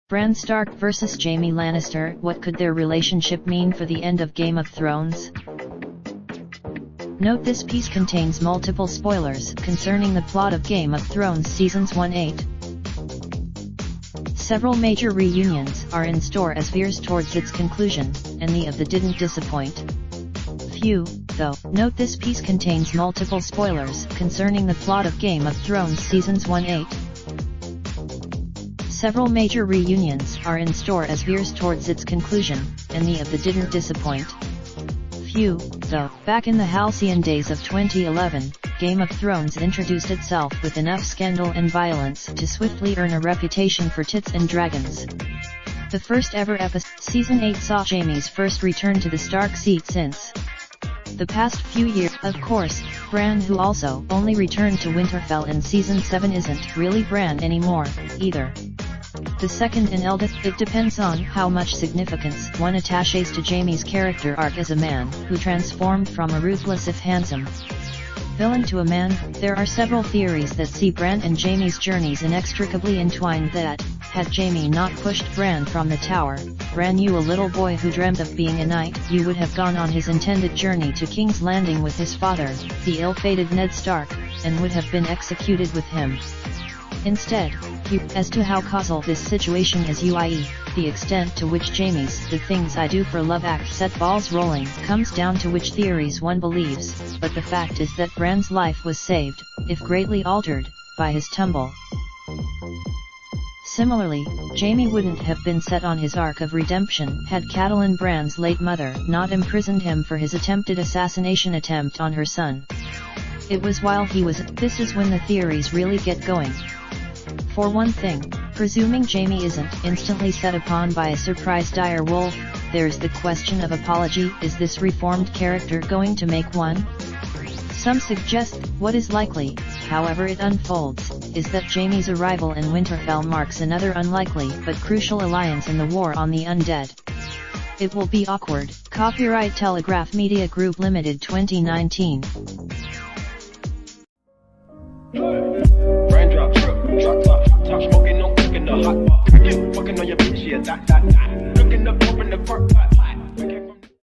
Bran Stark vs. Jaime Lannister. What could their relationship mean for the end of Game of Thrones? Note this piece contains multiple spoilers concerning the plot of Game of Thrones Seasons 1-8. Several major reunions are in store as veers towards its conclusion, and the of the didn't disappoint. Few, though. Note this piece contains multiple spoilers concerning the plot of Game of Thrones Seasons 1-8. Several major reunions are in store as veers towards its conclusion, and the of the didn't disappoint. Few, though. Back in the halcyon days of 2011, Game of Thrones introduced itself with enough scandal and violence to swiftly earn a reputation for tits and dragons. The first ever episode, Season 8, saw Jaime's first return to the Stark seat since the past few years. Of course, Bran, who also only returned to Winterfell in Season 7, isn't really Bran anymore, either. The second and eldest, it depends on how much significance one attaches to Jaime's character arc as a man who transformed from a ruthless if handsome villain to a man. There are several theories that see Bran and Jaime's journeys inextricably entwined that, had Jaime not pushed Bran from the tower, Bran, you a little boy who dreamt of being a knight, you would have gone on his intended journey to King's Landing with his father, the ill-fated Ned Stark, and would have been executed with him. Instead, as to how causal this situation is, i.e., the extent to which Jaime's "the things I do for love" act set balls rolling, comes down to which theories one believes, but the fact is that Bran's life was saved, if greatly altered, by his tumble. Similarly, Jaime wouldn't have been set on his arc of redemption had Catelyn, Bran's late mother, not imprisoned him for his attempted assassination attempt on her son. It was while he was. This is when the theories really get going. For one thing, presuming Jaime isn't instantly set upon by a surprise dire wolf, there's the question of apology. Is this reformed character going to make one? Some suggest, what is likely, however it unfolds, is that Jaime's arrival in Winterfell marks another unlikely but crucial alliance in the war on the undead. It will be awkward. Copyright Telegraph Media Group Limited 2019. Raindrop, truck top, top smoking, no cooking the hot pot. Fucking on your bitch, yeah, that. Looking up, open the park pot.